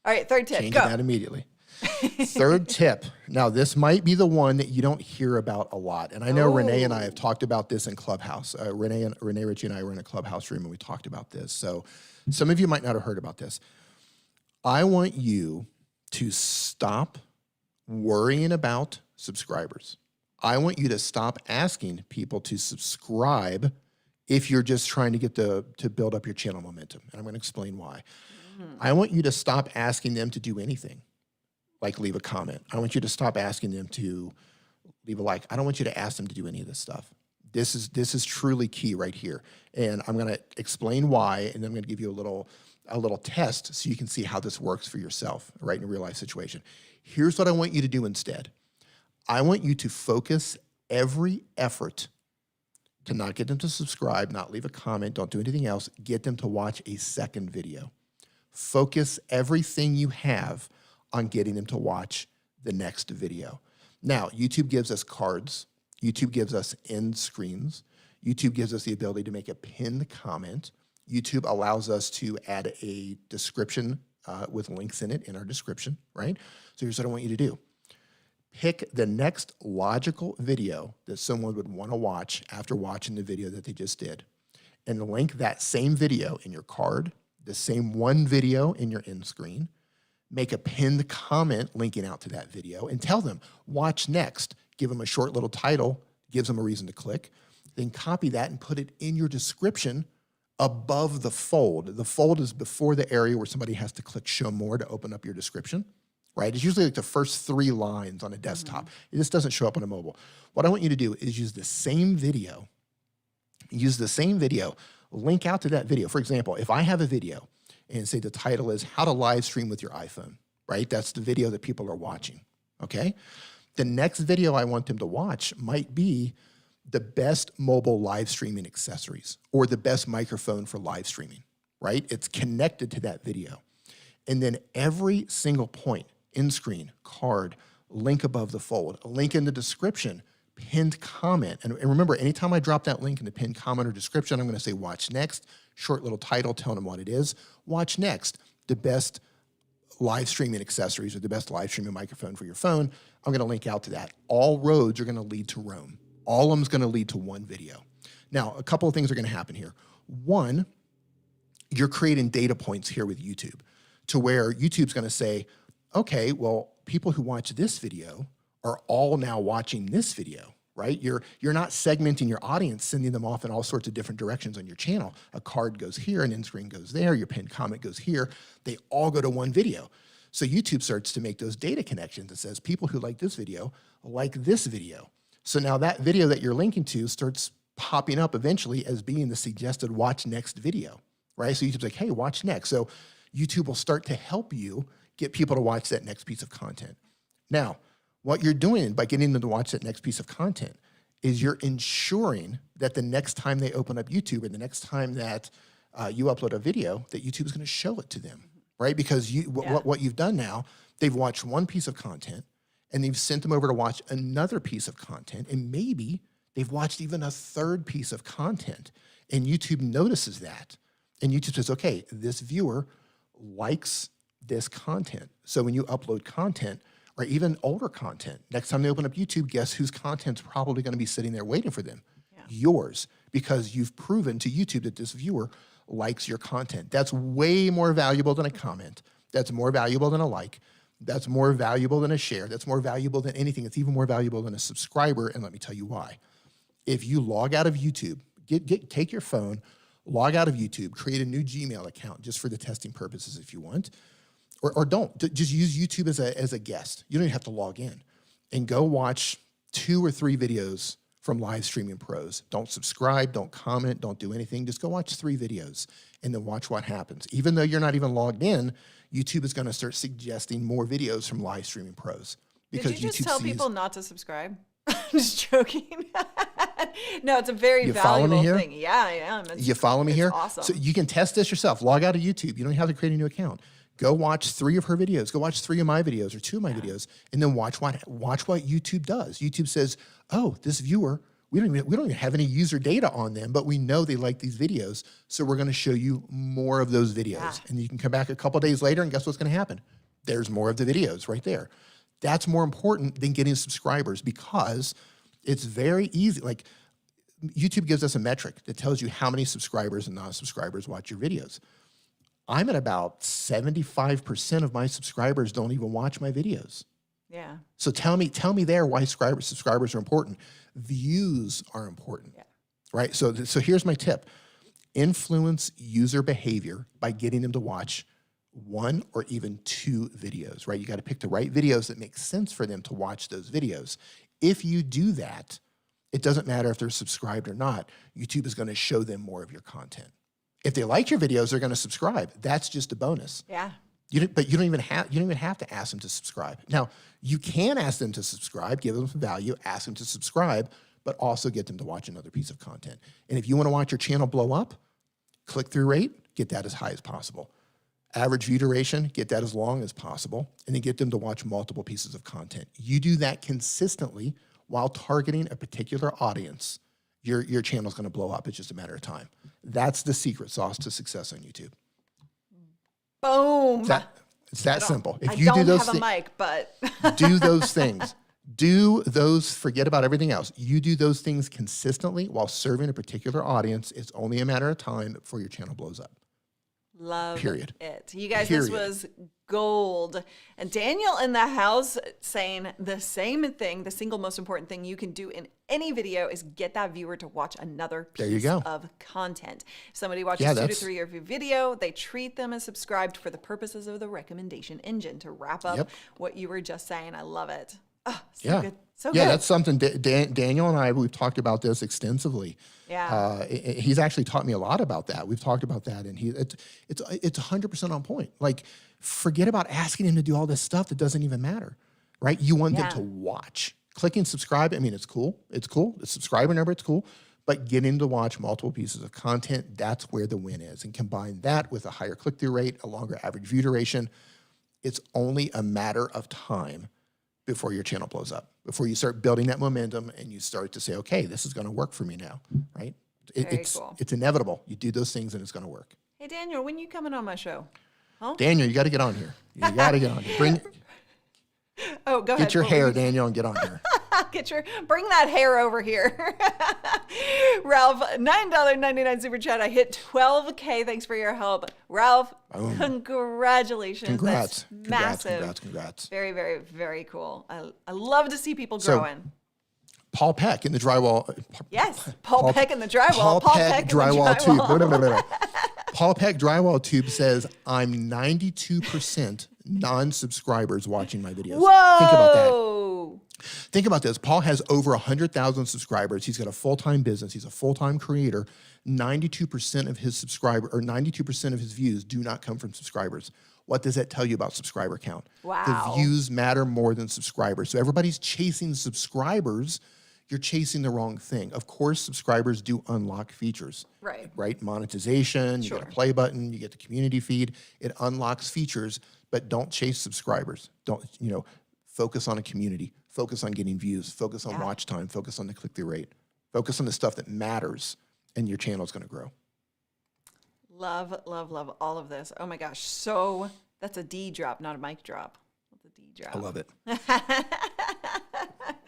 All right, third tip. Changing Go. that immediately. Third tip. Now, this might be the one that you don't hear about a lot. And I know Renee and I have talked about this in Clubhouse. Renee Ritchie and I were in a Clubhouse room and we talked about this. So some of you might not have heard about this. I want you to stop worrying about subscribers. I want you to stop asking people to subscribe if you're just trying to get to build up your channel momentum. And I'm going to explain why. I want you to stop asking them to do anything, like leave a comment. I want you to stop asking them to leave a like. I don't want you to ask them to do any of this stuff. This is truly key right here. And I'm going to explain why, and then I'm going to give you a little test so you can see how this works for yourself, right, in a real life situation. Here's what I want you to do instead. I want you to focus every effort to not get them to subscribe, not leave a comment, don't do anything else, get them to watch a second video. Focus everything you have on getting them to watch the next video. Now, YouTube gives us cards. YouTube gives us end screens. YouTube gives us the ability to make a pinned comment. YouTube allows us to add a description with links in it in our description, right? So here's what I want you to do. Pick the next logical video that someone would want to watch after watching the video that they just did, and link that same video in your card, the same one video in your end screen. Make a pinned comment linking out to that video and tell them, watch next. Give them a short little title, gives them a reason to click. Then copy that and put it in your description above the fold. The fold is before the area where somebody has to click show more to open up your description, right? It's usually like the first 3 lines on a desktop. It just doesn't show up on a mobile. What I want you to do is use the same video, link out to that video. For example, if I have a video and say the title is how to live stream with your iPhone, right? That's the video that people are watching, okay? The next video I want them to watch might be the best mobile live streaming accessories or the best microphone for live streaming, right? It's connected to that video. And then every single point, end screen, card, link above the fold, a link in the description, pinned comment. And remember, anytime I drop that link in the pinned comment or description, I'm going to say watch next, short little title telling them what it is. Watch next, the best live streaming accessories or the best live streaming microphone for your phone. I'm going to link out to that. All roads are going to lead to Rome. All of them is going to lead to one video. Now, a couple of things are going to happen here. One, you're creating data points here with YouTube to where YouTube's going to say, okay, well, people who watch this video are all now watching this video, right? You're not segmenting your audience, sending them off in all sorts of different directions on your channel. A card goes here, an end screen goes there, your pinned comment goes here. They all go to one video. So YouTube starts to make those data connections. It says people who like this video like this video. So now that video that you're linking to starts popping up eventually as being the suggested watch next video, right? So YouTube's like, hey, watch next. So YouTube will start to help you get people to watch that next piece of content. Now, what you're doing by getting them to watch that next piece of content is you're ensuring that the next time they open up YouTube and the next time that you upload a video, that YouTube is going to show it to them, right? Because what you've done now, they've watched one piece of content, and they've sent them over to watch another piece of content, and maybe they've watched even a third piece of content, and YouTube notices that. And YouTube says, okay, this viewer likes this content. So when you upload content, or even older content, next time they open up YouTube, guess whose content's probably going to be sitting there waiting for them? Yeah. Yours, because you've proven to YouTube that this viewer likes your content. That's way more valuable than a comment. That's more valuable than a like. That's more valuable than a share. That's more valuable than anything. It's even more valuable than a subscriber, and let me tell you why. If you log out of YouTube, take your phone, log out of YouTube, create a new Gmail account just for the testing purposes if you want, or don't. Just use YouTube as a guest. You don't even have to log in. And go watch 2 or 3 videos from Live Streaming Pros. Don't subscribe, don't comment, don't do anything. Just go watch 3 videos and then watch what happens. Even though you're not even logged in, YouTube is going to start suggesting more videos from Live Streaming Pros. Because Did you just YouTube tell sees, people not to subscribe? I'm just joking. No, it's a very You follow me valuable here? thing. Yeah, I am. You follow me here? Awesome. So you can test this yourself. Log out of YouTube. You don't have to create a new account. Go watch 3 of her videos. Go watch 3 of my videos or 2 of my videos, and then watch what YouTube does. YouTube says, "Oh, this viewer, we don't even have any user data on them, but we know they like these videos, so we're going to show you more of those videos." Yeah. And you can come back a couple days later, and guess what's going to happen? There's more of the videos right there. That's more important than getting subscribers because it's very easy. Like YouTube gives us a metric that tells you how many subscribers and non-subscribers watch your videos. I'm at about 75% of my subscribers don't even watch my videos. Yeah. So tell me there why subscribers are important. Views are important, right? So here's my tip. Influence user behavior by getting them to watch 1 or even 2 videos, right? You got to pick the right videos that make sense for them to watch those videos. If you do that, it doesn't matter if they're subscribed or not. YouTube is going to show them more of your content. If they like your videos, they're going to subscribe. That's just a bonus. Yeah. But you don't even have to ask them to subscribe. Now, you can ask them to subscribe, give them some value, ask them to subscribe, but also get them to watch another piece of content. And if you want to watch your channel blow up, click-through rate, get that as high as possible. Average view duration, get that as long as possible, and then get them to watch multiple pieces of content. You do that consistently while targeting a particular audience, your channel's gonna blow up. It's just a matter of time. That's the secret sauce to success on YouTube. Boom. It's that simple. If I you don't do those have a mic, but do those things. Do those, forget about everything else. You do those things consistently while serving a particular audience. It's only a matter of time before your channel blows up. love Period. it. You guys, Period. this was gold. And Daniel in the house saying the same thing. The single most important thing you can do in any video is get that viewer to watch another There you piece go. of content. If somebody watches Yeah, 2 to that's- 3 of your video, they treat them as subscribed for the purposes of the recommendation engine. To wrap up Yep. what you were just saying, I love it. Oh, so Yeah. good. So Yeah, good. that's something Daniel and I, we've talked about this extensively. Yeah. He's actually taught me a lot about that. We've talked about that, and it's 100% on point. Like, forget about asking him to do all this stuff that doesn't even matter, right? You want Yeah. them to watch. Clicking subscribe, I mean, it's cool. It's cool. The subscriber number, it's cool. But getting to watch multiple pieces of content, that's where the win is. And combine that with a higher click-through rate, a longer average view duration, it's only a matter of time before your channel blows up, before you start building that momentum and you start to say, okay, this is going to work for me now, right? Very cool. It's inevitable. You do those things and it's going to work. Hey, Daniel, when you coming on my show? Daniel, you got to get on here. You got to get on here. Oh, go ahead. Get your hair, Daniel, and get on here. Bring that hair over here. Ralph, $9.99 super chat. I hit 12K. Thanks for your help. Ralph, congratulations. Congrats. That's massive. Congrats. Very, very, very cool. I love to see people So, growing. Paul Peck in the drywall. Yes, Paul Peck in the drywall. Paul Peck in the drywall tube. drywall. No. Paul Peck drywall tube says, I'm 92% non-subscribers watching my videos. Whoa. Think about that. Think about this. Paul has over 100,000 subscribers. He's got a full-time business. He's a full-time creator. 92% of his subscriber or 92% of his views do not come from subscribers. What does that tell you about subscriber count? Wow. The views matter more than subscribers. So everybody's chasing subscribers. You're chasing the wrong thing. Of course, subscribers do unlock features. Right? Monetization, you get a play button, you get the community feed. It unlocks features, but don't chase subscribers. Don't, focus on a community. Focus on getting views. Focus on watch time. Focus on the click-through rate. Focus on the stuff that matters, and your channel is going to grow. Love, love, love all of this. Oh my gosh. So that's a D drop, not a mic drop. That's a D drop. I love it.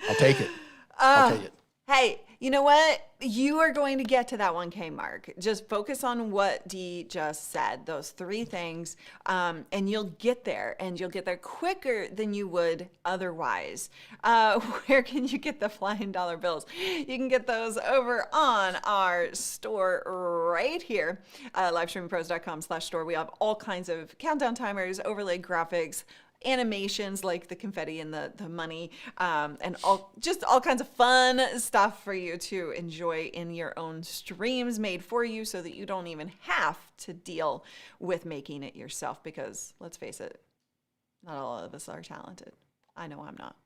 I'll take it. I'll take it. Hey, you know what? You are going to get to that 1K mark. Just focus on what Dee just said, those 3 things, and you'll get there, and you'll get there quicker than you would otherwise. Where can you get the flying dollar bills? You can get those over on our store right here, livestreamingpros.com/store. We have all kinds of countdown timers, overlay graphics, animations like the confetti and the money, and all kinds of fun stuff for you to enjoy in your own streams, made for you so that you don't even have to deal with making it yourself, because let's face it, not all of us are talented. I know I'm not.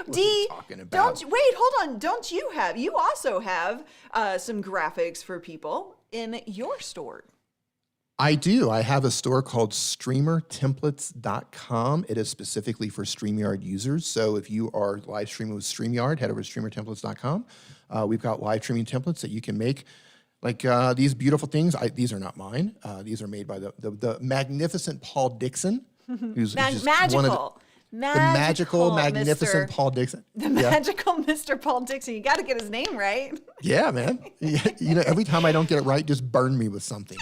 Dee, don't you also have some graphics for people in your store? I do. I have a store called streamertemplates.com. It is specifically for StreamYard users. So if you are live streaming with StreamYard, head over to streamertemplates.com. We've got live streaming templates that you can make, like these beautiful things. These are not mine. These are made by the magnificent Paul Dixon, who's just one of the magical, magnificent Paul Dixon. The magical Mr. Paul Dixon. You got to get his name right. Yeah, man. Every time I don't get it right, just burn me with something.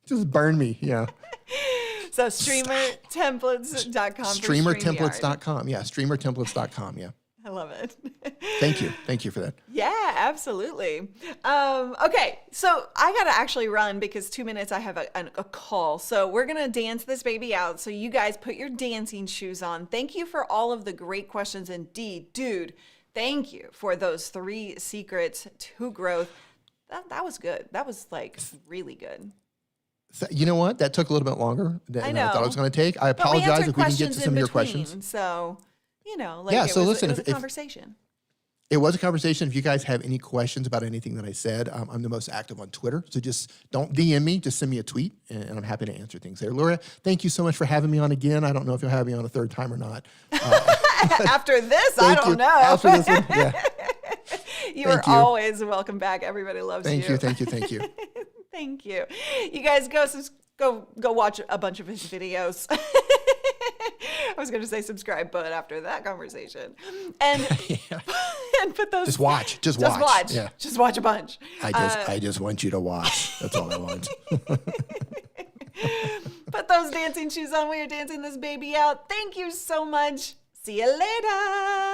just burn me. Yeah. So streamertemplates.com. Streamertemplates.com. Yeah. Streamertemplates.com. Yeah. I love it. Thank you. Thank you for that. Yeah, absolutely. Okay, so I got to actually run because 2 minutes I have a call. So we're going to dance this baby out. So you guys put your dancing shoes on. Thank you for all of the great questions. Indeed, dude, thank you for those 3 secrets to growth. That was good. That was like really good. You know what? That took a little bit longer than I thought it was going to take. I But we apologize answered if we didn't get to some of your between, questions. So, Yeah, it so was, listen, it was a if- conversation. It was a conversation. If you guys have any questions about anything that I said, I'm the most active on Twitter. So just don't DM me, just send me a tweet, and I'm happy to answer things there. Laura, thank you so much for having me on again. I don't know if you'll have me on a third time or not. After this, I don't know. After this one, yeah. You are always welcome back. Everybody loves you. Thank you. Thank you. You guys go watch a bunch of his videos. I was going to say subscribe, but after that conversation, and and put those just watch. Yeah. Just watch a bunch. I just want you to watch. That's all I want. Put those dancing shoes on when you're dancing this baby out. Thank you so much. See you later.